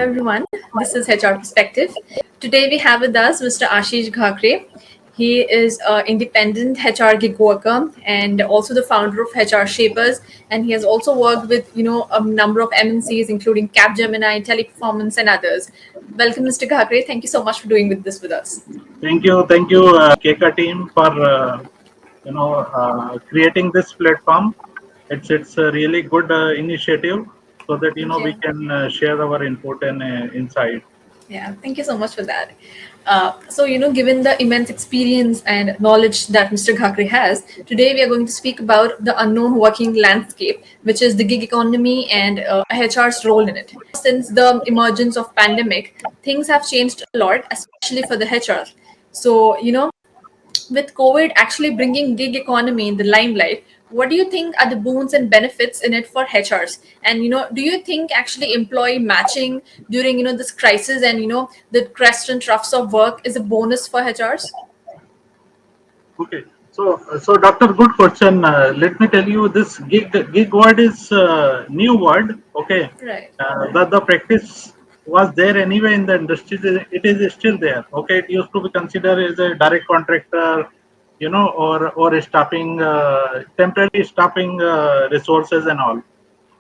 everyone. This is HR Perspective. Today we have with us Mr. Ashish Ghakre. He is an independent HR gig worker and also the founder of HR Shapers. And he has also worked with a number of MNCs, including Capgemini, Teleperformance, and others. Welcome, Mr. Ghakre. Thank you so much for doing with this with us. Thank you, KK team for creating this platform. It's a really good initiative, so that Thank we you. can share our input and insight. Yeah, thank you so much for that. Given the immense experience and knowledge that Mr. Ghakre has, today we are going to speak about the unknown working landscape, which is the gig economy and HR's role in it. Since the emergence of pandemic, things have changed a lot, especially for the HR. So, with COVID actually bringing gig economy in the limelight, what do you think are the boons and benefits in it for HRs? And do you think actually employee matching during this crisis and the crest and troughs of work is a bonus for HRs? Okay, so Doctor, good question. Let me tell you, this gig word is new word. Okay, Right. the practice was there anyway in the industry. It is still there. Okay, it used to be considered as a direct contractor, or a staffing, temporary staffing resources and all.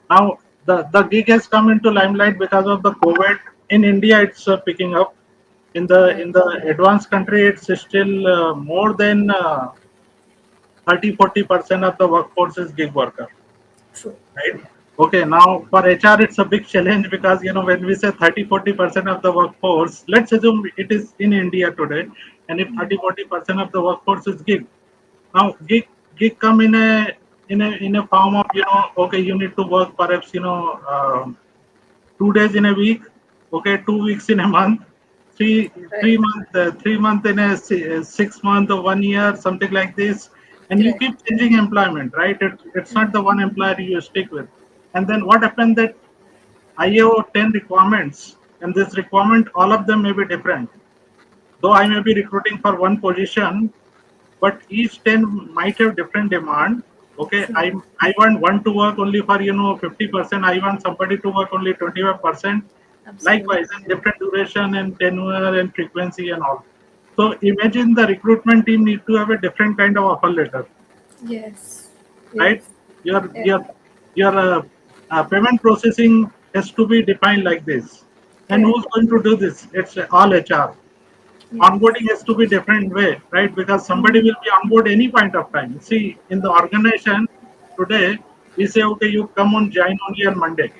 Now the gig has come into limelight because of the COVID. In India, it's picking up. Right. In the advanced country, it's still more than 30-40% of the workforce is gig worker, True. right? Okay, now for HR, it's a big challenge because when we say 30-40% of the workforce, let's assume it is in India today, and if 30-40% of the workforce is gig, now gig come in a form of okay, you need to work perhaps 2 days in a week, okay, 2 weeks in a month, three Right. 3 month in a 6 month or 1 year, something like this, and you Correct. keep changing employment, right? It's not the one employer you stick with. And then what happened that I have 10 requirements, and this requirement, all of them may be different. Though I may be recruiting for one position, but each 10 might have different demand. Okay, True. I want one to work only for 50%. I want somebody to work only 25%. Absolutely. Likewise, and different duration and tenure and frequency and all. So imagine the recruitment team need to have a different kind of offer letter, Yes. right? Yes. Your Yeah. your your payment processing has to be defined like this. And Correct. who's going to do this? It's all HR. Yes. Onboarding has to be different way, right? Because somebody will be on board any point of time. See, in the organization today, we say, okay, you come on, join only on Monday,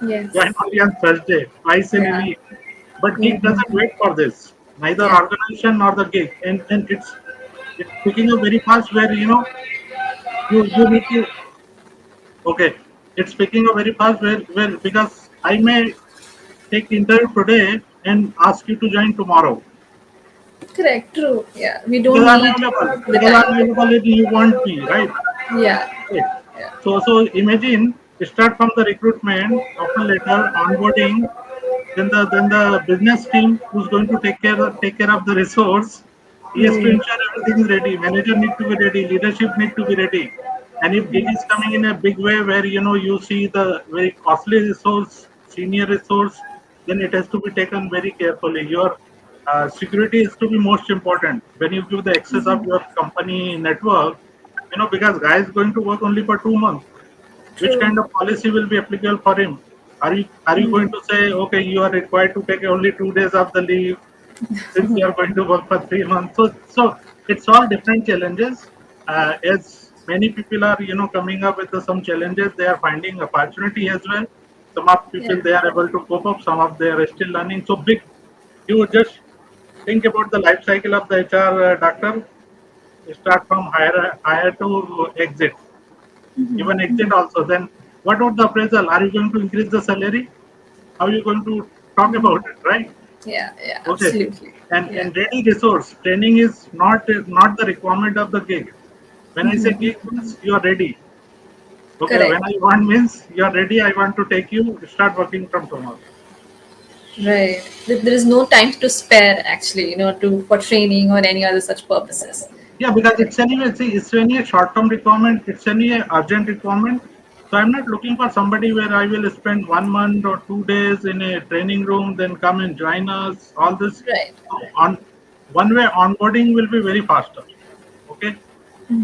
join Yes. only on Thursday, twice in a Yeah. week. But Yeah. gig doesn't wait for this, neither Yeah. organization nor the gig. And it's picking up very fast where you need to, okay, it's picking up very fast where because I may take interview today and ask you to join tomorrow Correct. True. Yeah. We because don't I'm need available. the Because I'm time. available, if you want me, right? Yeah. Right. Yeah. So imagine, start from the recruitment, offer letter, onboarding, then the business team who's going to take care of the resource. He has to Hmm. ensure everything is ready. Manager need to be ready. Leadership need to be ready. And if gig is coming in a big way where you see the very costly resource, senior resource, then it has to be taken very carefully. Your security is to be most important when you give the access of your company network. Because guy is going to work only for 2 months. Which True. kind of policy will be applicable for him? Are you going to say, okay, you are required to take only 2 days of the leave since you are going to work for 3 months? So it's all different challenges. As many people are coming up with some challenges, they are finding opportunity as well. Some of Yeah. people, they are able to cope up. Some of they are still learning. So big. You just think about the life cycle of the HR doctor. Start from hire to exit, even exit also. Then what about the appraisal? Are you going to increase the salary? How are you going to talk about it, right? Yeah. Yeah. Okay. Absolutely. Yeah. And ready resource training is not the requirement of the gig. When I say gig means you are ready. Okay. When Correct. I want means you are ready. I want to take you. Start working from tomorrow. Right. There is no time to spare actually, to for training or any other such purposes. Yeah, because Correct. it's anyway, see, it's anyway a short term requirement. It's anyway urgent requirement. So I'm not looking for somebody where I will spend 1 month or 2 days in a training room, then come and join us. All this Right. on one way onboarding will be very faster. Okay,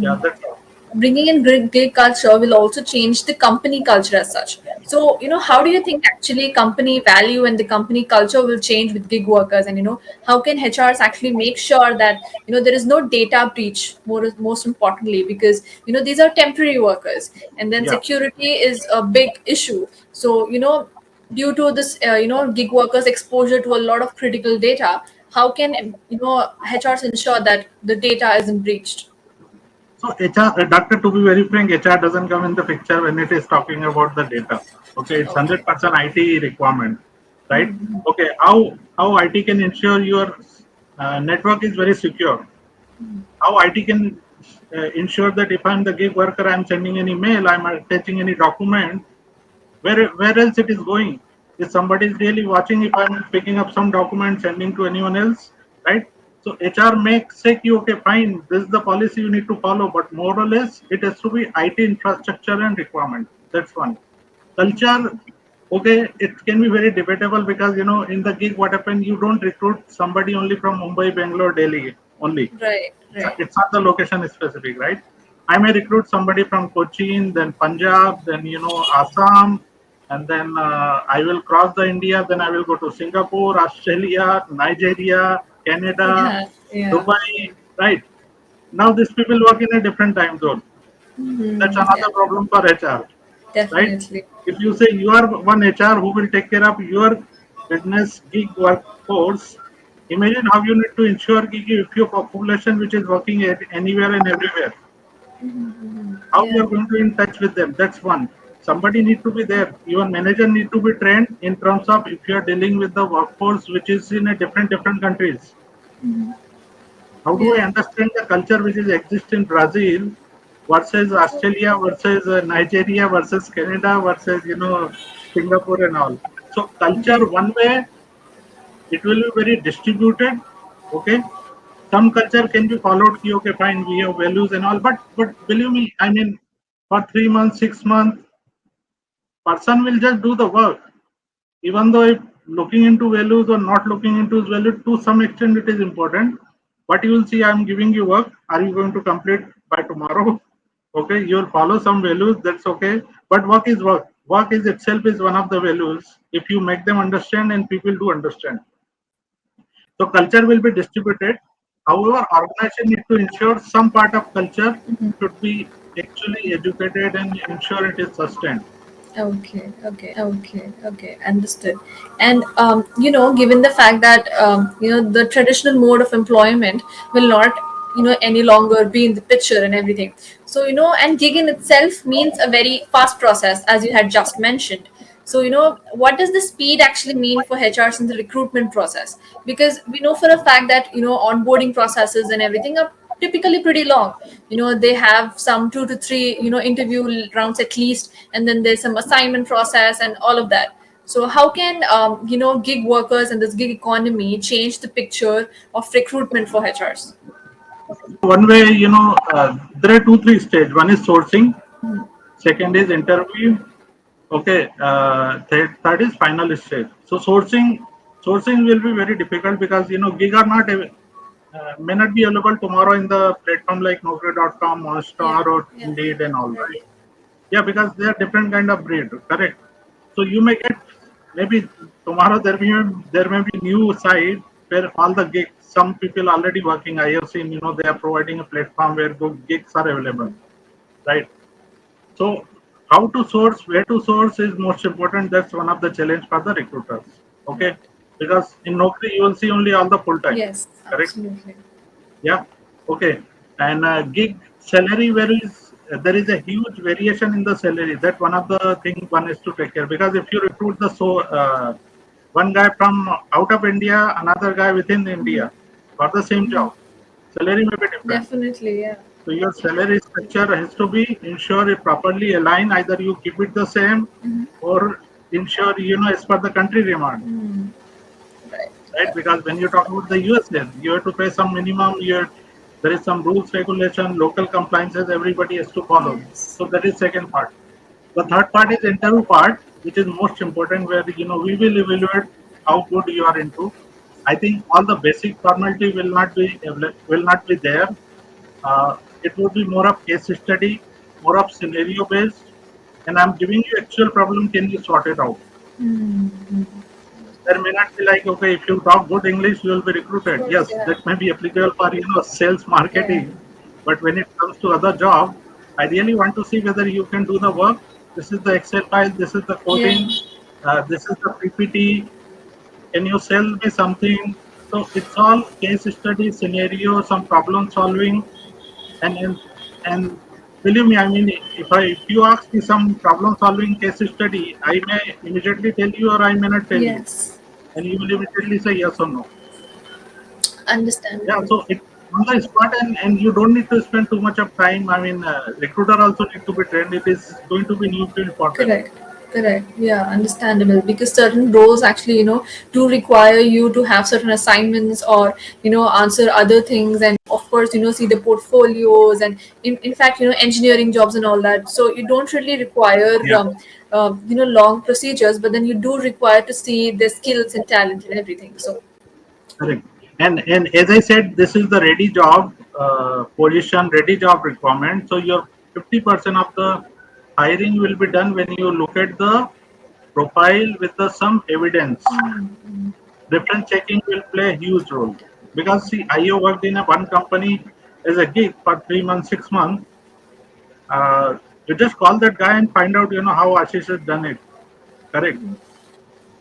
yeah, that's all. Bringing in gig culture will also change the company culture as such. So, how do you think actually company value and the company culture will change with gig workers? And, how can HRs actually make sure that, there is no data breach, most importantly, because, these are temporary workers, and then Yeah. security is a big issue. So, due to this, gig workers exposure to a lot of critical data, how can, HRs ensure that the data isn't breached? So HR, doctor, to be very frank, HR doesn't come in the picture when it is talking about the data. Okay, it's Okay. 100% IT requirement, right? Okay, how IT can ensure your network is very secure? How IT can ensure that if I'm the gig worker, I'm sending an email, I'm attaching any document, where else it is going? If somebody is really watching, if I'm picking up some document sending to anyone else, right? So HR makes say ki, okay, fine, this is the policy you need to follow, but more or less it has to be IT infrastructure and requirement. That's one. Culture, okay, it can be very debatable because in the gig what happened, you don't recruit somebody only from Mumbai, Bangalore, Delhi only. Right, right. It's not the location specific, right? I may recruit somebody from Cochin, then Punjab, then Assam, and then I will cross the India. Then I will go to Singapore, Australia, Nigeria, Canada, Yeah, yeah. Dubai, right? Now these people work in a different time zone. That's Yeah, another problem for HR, right? definitely. If you say you are one HR who will take care of your business gig workforce, imagine how you need to ensure gig if your population which is working anywhere and everywhere, how you Yeah. are going to in touch with them. That's one. Somebody need to be there. Your manager need to be trained in terms of if you are dealing with the workforce which is in a different countries. How do I Yeah. understand the culture which is exist in Brazil versus Australia versus Nigeria versus Canada versus Singapore and all. So culture one way it will be very distributed. Okay, some culture can be followed. Ki, okay, fine, we have values and all, but believe me, I mean, for 3 months, 6 months, person will just do the work. Even though if looking into values or not looking into his value, to some extent it is important. But you will see, I'm giving you work. Are you going to complete by tomorrow? Okay, you will follow some values. That's okay. But work is work. Work is itself is one of the values. If you make them understand, and people do understand. So culture will be distributed. However, organization need to ensure some part of culture should be actually educated and ensure it is sustained. Okay. Understood. And given the fact that the traditional mode of employment will not any longer be in the picture and everything. So and gig in itself means a very fast process, as you had just mentioned. So what does the speed actually mean for HRs in the recruitment process? Because we know for a fact that onboarding processes and everything are typically pretty long. They have some 2 to 3 interview rounds at least, and then there's some assignment process and all of that. So how can gig workers and this gig economy change the picture of recruitment for HRs? One way, there are two, three stages. One is sourcing, second is interview, okay, third is final stage. So sourcing will be very difficult because gig are not may not be available tomorrow in the platform like Naukri.com, Yeah, Monster, or yeah, Indeed and all, right? definitely. Yeah, because they are different kind of breed, correct? So you may get maybe tomorrow there may be new site where all the gigs, some people already working. I have seen they are providing a platform where good gigs are available, right? So how to source, where to source is most important. That's one of the challenge for the recruiters. Okay, Right. because in Naukri you will see only all the full time, Yes, correct? absolutely. Yeah. Okay. And gig salary varies. There is a huge variation in the salary. That one of the things one is to take care, because if you recruit one guy from out of India, another guy within India for the same job, salary may be different. Definitely, yeah. So your salary structure has to be ensure it properly align. Either you keep it the same or ensure as per the country demand, Right. right? Because when you talk about the USA, you have to pay some minimum. There is some rules, regulation, local compliances. Everybody has to follow. Yes. So that is second part. The third part is interview part, which is most important, where we will evaluate how good you are into. I think all the basic formality will not be there. It would be more of case study, more of scenario based, and I'm giving you actual problem. Can you sort it out? Mm-hmm. There may not be like, okay, if you talk good English, you will be Of recruited. course, Yes, yeah. that may be applicable for sales Yeah. marketing, but when it comes to other job, I really want to see whether you can do the work. This is the Excel file. This is the Yeah. coding. This is the PPT. Can you sell me something? So it's all case study, scenario, some problem solving, and and, and believe me, I mean, if you ask me some problem solving case study, I may immediately tell you or I may not tell you, Yes. and you will immediately say yes or no. Yeah, Understandable. so it on the spot, and you don't need to spend too much of time. I mean, recruiter also need to be trained. It is going to be new field for them. Correct. Correct. Yeah, understandable. Because certain roles actually, do require you to have certain assignments or, answer other things and of course, see the portfolios and in fact, engineering jobs and all that. So you don't really require, Yeah, long procedures, but then you do require to see the skills and talent and everything. So, correct. And as I said, this is the ready job position, ready job requirement. So your 50% of the hiring will be done when you look at the profile with the some evidence. Reference checking will play a huge role because see, I have worked in a one company as a gig for 3 months, 6 months. You just call that guy and find out, how Ashish has done it. Correct.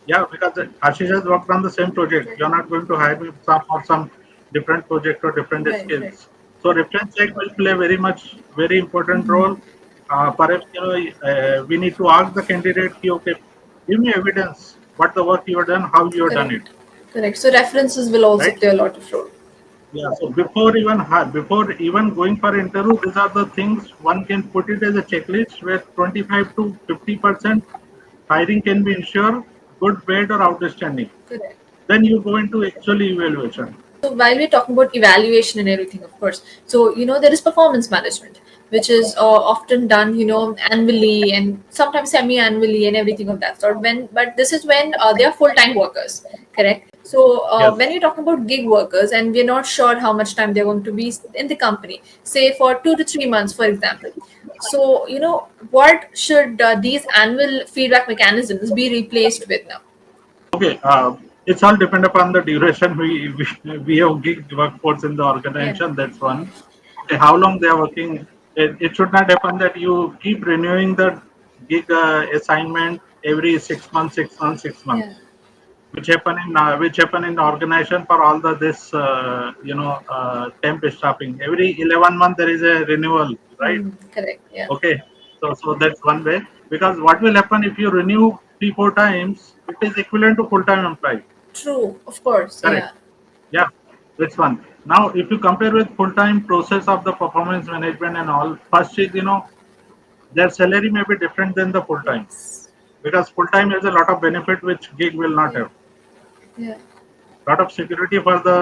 Yeah, because Ashish has worked on the same project. You're not going to hire me for some different project or different right, right. skills. So reference check will play very important role. Perhaps we need to ask the candidate, okay, give me evidence what the work you have done, how you have done it, Correct. Correct. So references will also right? play a lot of role. Yeah. So before even going for interview, these are the things one can put it as a checklist where 25 to 50% hiring can be ensured, good, bad, or outstanding. Correct. Then you go into actual evaluation. So while we're talking about evaluation and everything, of course, so there is performance management, which is often done, annually and sometimes semi-annually and everything of that sort. But this is when they are full-time workers, correct? So Yes. when you're talking about gig workers and we're not sure how much time they're going to be in the company, say for 2 to 3 months, for example. So what should these annual feedback mechanisms be replaced with now? Okay. It's all depend upon the duration we have gig workforce in the Yeah. organization. That's one. Okay. How long they are working? It should not happen that you keep renewing the gig assignment every 6 months, 6 months, 6 months. Yeah. Which happen in the organization for all the this temp staffing. Every 11 month there is a renewal, right? Correct. Yeah. Okay, so that's one way, because what will happen if you renew 3 4 times, it is equivalent to full time employee. True. Of course. Correct. Yeah. Yeah, that's one. Now if you compare with full time process of the performance management and all, first is their salary may be different than the full time, Yes. because full time has a lot of benefit which gig will not Yeah. have. Yeah. Lot of security Job. for the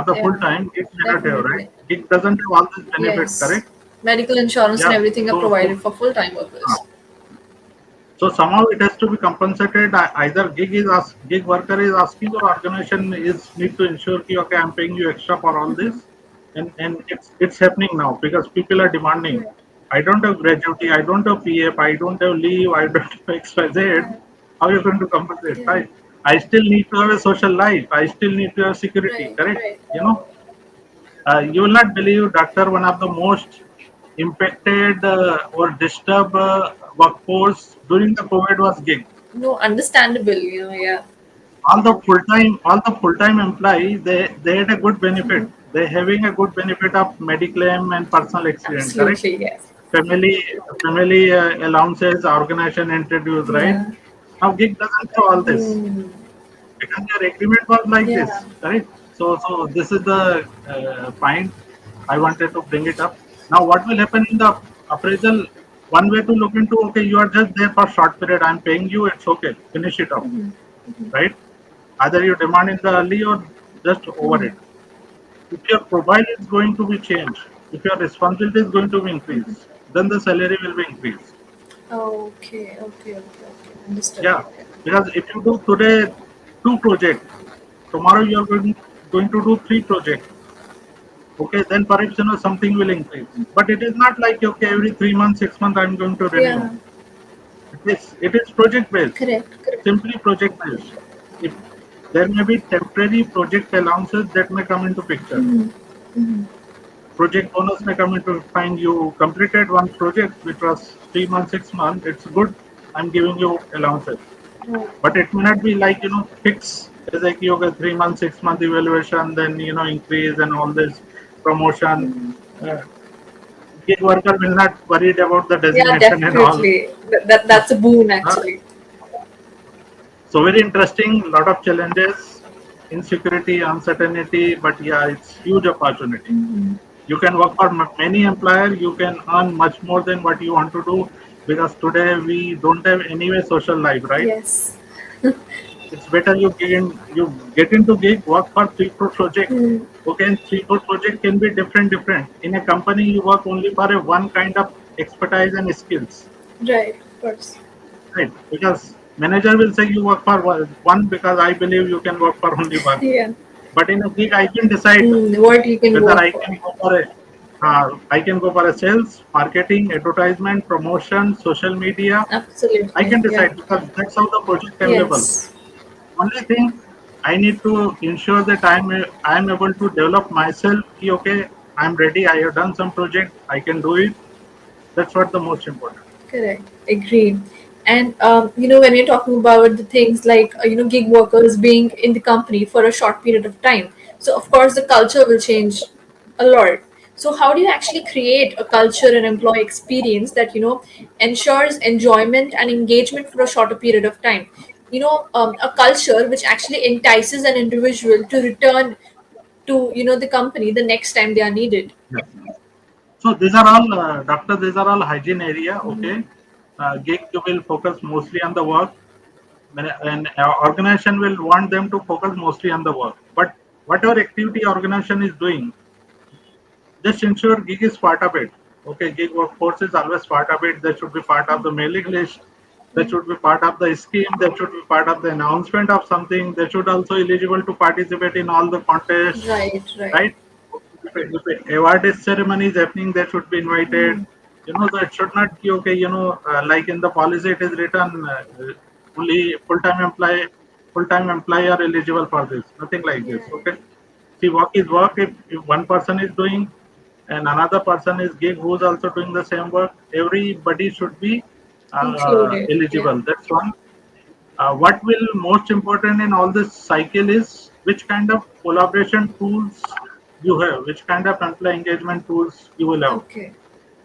Yeah. full time gig may not have, right? Definitely. Gig doesn't have all these benefits, Yes. correct? Medical insurance and Yeah. everything are So provided for full-time uh, workers. so somehow it has to be compensated. Either gig worker is asking, or organization is need to ensure कि, okay, I'm paying you extra for all this, and it's happening now because people are demanding. Right. I don't have gratuity, I don't have PF, I don't have leave, I don't have XYZ. Yeah. How are you going to compensate, Yeah. right? I still need to have a social life. I still need to have security, Right. correct? Right. You will not believe, doctor, one of the most impacted or disturbed workforce during the COVID was gig. No, understandable. Yeah. All the full time employees, they had a good benefit. They having a good benefit of mediclaim and personal accident, correct? Absolutely. Yes. Family allowances, organization introduced, right? Yeah. Now gig doesn't have all this Hmm. because their agreement was like Yeah. this, correct? So this is the point I wanted to bring it up. Now, what will happen in the appraisal? One way to look into, okay, you are just there for short period. I'm paying you. It's okay. Finish it off, right? Either you demand in the early or just over it. If your profile is going to be changed, if your responsibility is going to be increased, then the salary will be increased. Okay, okay, okay, okay. Understood. Yeah, because if you do today two projects, tomorrow you are going to do three projects. Okay, then perhaps something will increase. But it is not like okay every 3 months, 6 months I'm going to renew. Yeah, It is project based, correct, correct. simply project based. If there may be temporary project allowances that may come into picture. Project bonus may come into fine. You completed one project which was 3 months, 6 months. It's good. I'm giving you allowances, Right. but it may not be like fix as like you get 3 months, 6 month evaluation, then increase and all this promotion. Uh, Gig worker will not worried about the Yeah, designation and all. definitely. That's a boon Uh, actually. so very interesting. Lot of challenges, insecurity, uncertainty, but yeah, it's huge opportunity. You can work for many employer. You can earn much more than what you want to do because today we don't have anyway social life, right? Yes. It's better you get into gig, work for 3 4 project. Okay, and 3 4 project can be different. In a company, you work only for a one kind of expertise and skills, Right, of course. right? Because manager will say you work for one because I believe you can work for only one. Yeah. But in a gig, I can decide What you can whether work I for. can go for a sales, marketing, advertisement, promotion, social media. I Absolutely. can Yeah. decide because that's how the project available. Yes. Only thing I need to ensure that I'm able to develop myself. Okay, I'm ready. I have done some project. I can do it. That's what the most important. Correct. Agree. And when you're talking about the things like gig workers being in the company for a short period of time, so of course the culture will change a lot. So how do you actually create a culture and employee experience that ensures enjoyment and engagement for a shorter period of time? A culture which actually entices an individual to return to the company the next time they are needed. Yeah. So these are all, doctor. These are all hygiene area. Okay, gig will focus mostly on the work. And organization will want them to focus mostly on the work. But whatever activity organization is doing, just ensure gig is part of it. Okay, gig workforce is always part of it. That should be part of the mailing list. That should be part of the scheme. That should be part of the announcement of something. They should also eligible to participate in all the contests, Right, right. right? If award ceremony is happening, they should be invited. That should not be okay. Like in the policy, it is written only full-time employee are eligible for this. Nothing like Yeah, this. Okay. See, work is work. If one person is doing and another person is gig who's also doing the same work, everybody should be included. Yeah. eligible. That's one. What will most important in all this cycle is which kind of collaboration tools you have, which kind of employee engagement tools you will have. Okay.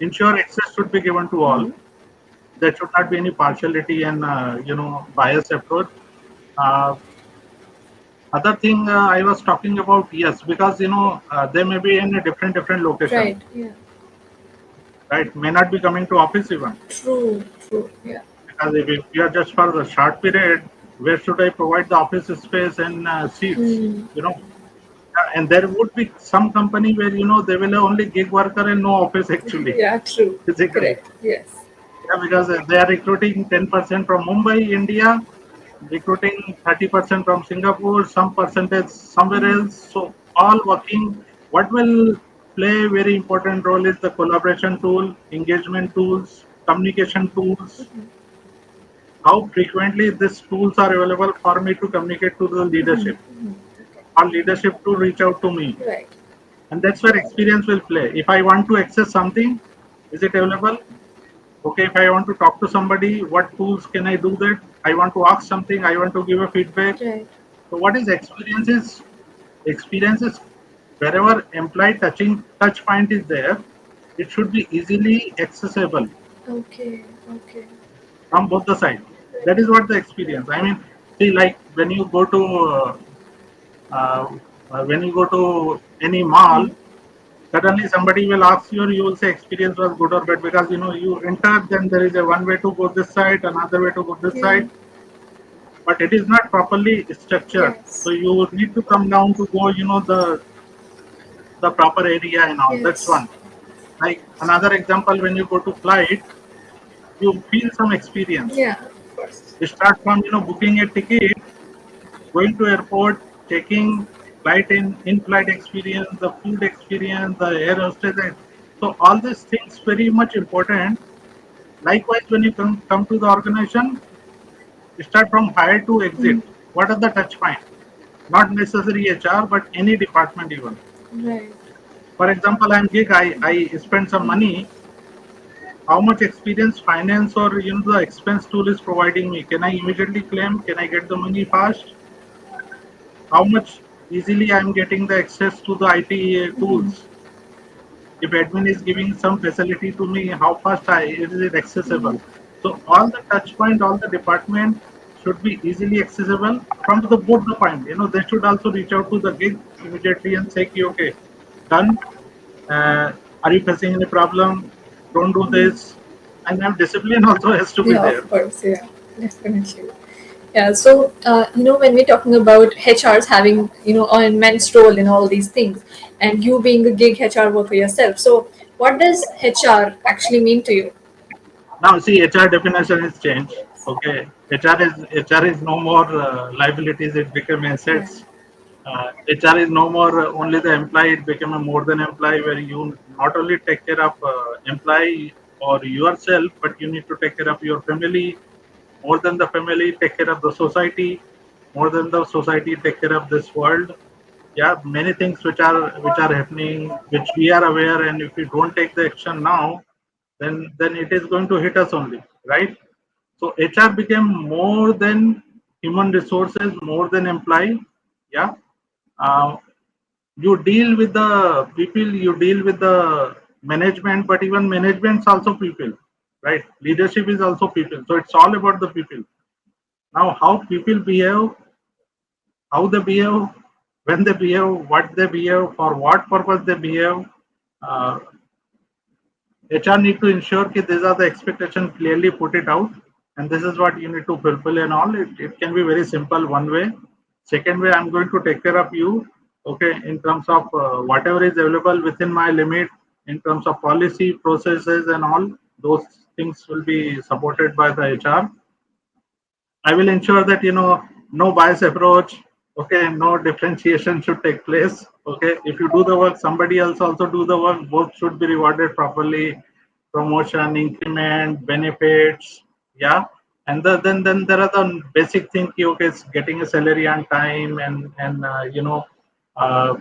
Ensure access should be given to all. There should not be any partiality and bias approach. Uh, Other thing I was talking about, yes, because they may be in a different location, Right. Yeah. right? May not be coming to office even True. True. Yeah. because if we are just for the short period, where should I provide the office space and seats? You know, and there would be some company where they will have only gig worker and no office actually Yeah. True. physically. Correct. Yes. Yeah, because they are recruiting 10% from Mumbai, India, recruiting 30% from Singapore, some percentage somewhere else. So all working. What will play a very important role is the collaboration tool, engagement tools, communication tools. How frequently these tools are available for me to communicate to the leadership, or leadership to reach out to me. Right. And that's where experience will play. If I want to access something, is it available? Okay, if I want to talk to somebody, what tools can I do that? I want to ask something, I want to give a feedback. Right. So what is experiences? Experiences wherever employee touch point is there, it should be easily accessible Okay. Okay. from both the sides. That is what the experience. I mean, see, like uh, when you go to any mall, suddenly somebody will ask you, or you will say experience was good or bad because you enter, then there is a one way to go this side, another way to go this Yeah. side, but it is not properly structured. So Yes. you need to come down to go, the proper area and all. That's Yes. one. Like another example, when you go to flight, you feel some experience. Yeah, of course. You start from booking a ticket, going to airport, checking flight in-flight experience, the food experience, the air hostess. So all these things very much important. Likewise, when you come to the organization, you start from hire to exit. Mm, What are the touch points? Not necessarily HR, but any department even. right. For example, I'm gig, I spend some money. How much experience finance or the expense tool is providing me? Can I immediately claim? Can I get the money fast? How much easily I'm getting the access to the IT tools? If admin is giving some facility to me, how fast is it accessible? So all the touch point, all the department should be easily accessible from the both the point. They should also reach out to the gig immediately and say, okay, done. Are you facing any problem? Don't do this. And then discipline also has to be Yeah, there. of course. Yeah, definitely. Yeah. So, when we're talking about HRs having, an immense role in all these things, and you being a gig HR worker yourself, so what does HR actually mean to you? Now, see, HR definition has changed. Okay, HR is no more liabilities; it became Right. assets. HR is no more only the employee; it became a more than employee, where you not only take care of employee or yourself, but you need to take care of your family. More than the family, take care of the society. More than the society, take care of this world. Yeah, many things which are happening, which we are aware, and if we don't take the action now, then it is going to hit us only, right? So HR became more than human resources, more than employee. Yeah, uh, you deal with the people, you deal with the management, but even management's also people, right? Leadership is also people. So it's all about the people. Now, how people behave, how they behave, when they behave, what they behave, for what purpose they behave. Uh, HR need to ensure that these are the expectations clearly put it out, and this is what you need to fulfill and all. It can be very simple one way. Second way, I'm going to take care of you, okay, in terms of whatever is available within my limit, in terms of policy, processes, and all. Those things will be supported by the HR. I will ensure that no bias approach. Okay, no differentiation should take place. Okay, if you do the work, somebody else also do the work. Both should be rewarded properly. Promotion, increment, benefits. Yeah, and then there are the basic things. Okay, it's getting a salary on time, and uh,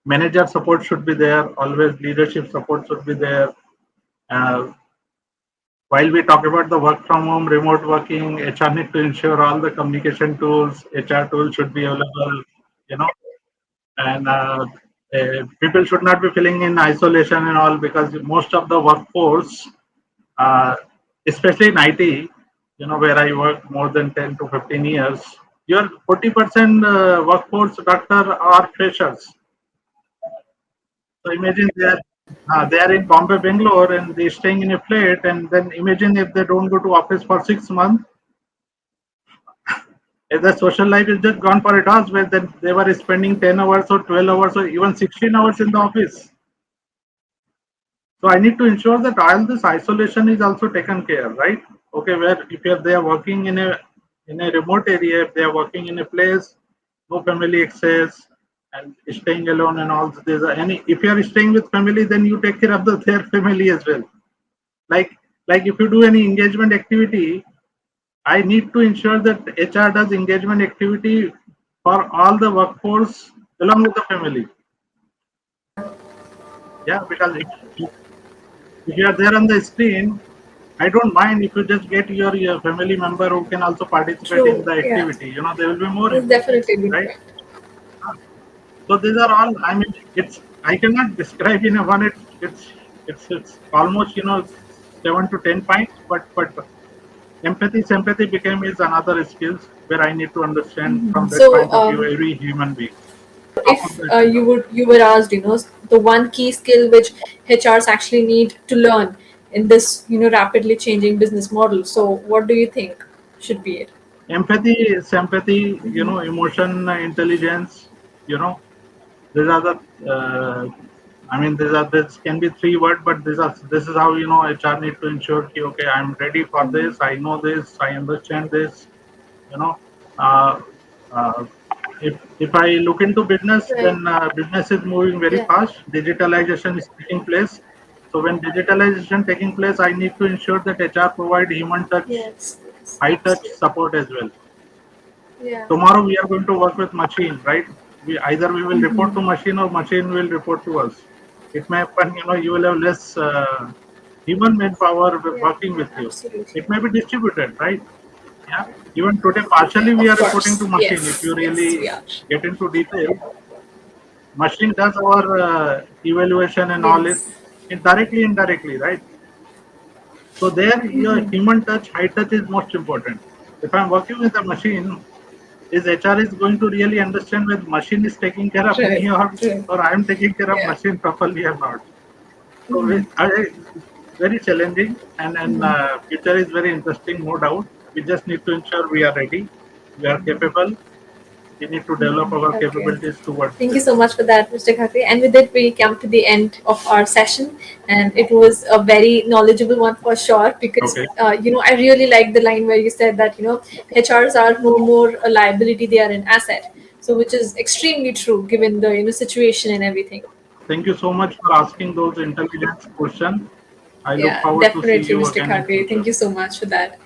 manager support should be there. Always leadership support should be there. Uh, while we talk about the work from home, remote working, HR need to ensure all the communication tools, HR tools should be available, you know, and people should not be feeling in isolation and all because most of the workforce, uh, especially in IT, where I work more than 10 to 15 years, your 40% workforce doctor are freshers. So imagine they are in Bombay, Bangalore, and they're staying in a flat. And then imagine if they don't go to office for 6 months, if the social life is just gone for a toss, where then they were spending 10 hours or 12 hours or even 16 hours in the office. So I need to ensure that all this isolation is also taken care, right? Okay, where if they are working in a remote area, if they are working in a place, no family access, and staying alone and all this. Any if you are staying with family, then you take care of their family as well. Like like if you do any engagement activity, I need to ensure that HR does engagement activity for all the workforce along with the family. Yeah, because if you are there on the screen, I don't mind if you just get your family member who can also participate in True. the Yeah, activity. They will be more it's happy, definitely a good right? point. So these are all. I mean, I cannot describe in a one. It's almost 7 to 10 points, but sympathy became is another skills where I need to understand from that So, point of view every human being. How if could that happen? you were asked, the one key skill which HRs actually need to learn in this, rapidly changing business model. So, what do you think should be it? Empathy, sympathy, emotion, intelligence. These are the I mean, this can be three word, but this is how HR need to ensure कि okay, I'm ready for this. I know this. I understand this. You know, uh, uh, if I look into business, Right. then business is moving very Yeah. fast. Digitalization is taking place. So when digitalization taking place, I need to ensure that HR provide human touch, Yes. Yes. high touch Absolutely. support as well. Yeah. Tomorrow we are going to work with machine, right? We will report to machine or machine will report to us. It may happen, you will have less human manpower Yeah. working with you. Absolutely. It may be distributed, right? Yeah. Even today, partially we Of are reporting to course. machine. If Yes. you Yes, we really are. get into detail, machine does our evaluation and all it Yes. directly, indirectly, right? So there, your Mm-hmm. human touch, high touch is most important. If I'm working with a machine, is HR is going to really understand whether machine is taking care of Right. me Right. or I am taking care of Yeah. machine properly or not. So Mm-hmm. it's very challenging and future is very interesting, no doubt. We just need to ensure we are ready, we are capable. We need to develop our Okay. capabilities towards Thank you this. so much for that, Mr. Khakri. And with it, we come to the end of our session. And it was a very knowledgeable one for sure because, Okay. I really like the line where you said that, HRs are no more a liability, they are an asset. So, which is extremely true given the, situation and everything. Thank you so much for asking those intelligent questions. I look Yeah, forward to see definitely, you Mr. again in Khakri. future. Thank you so much for that.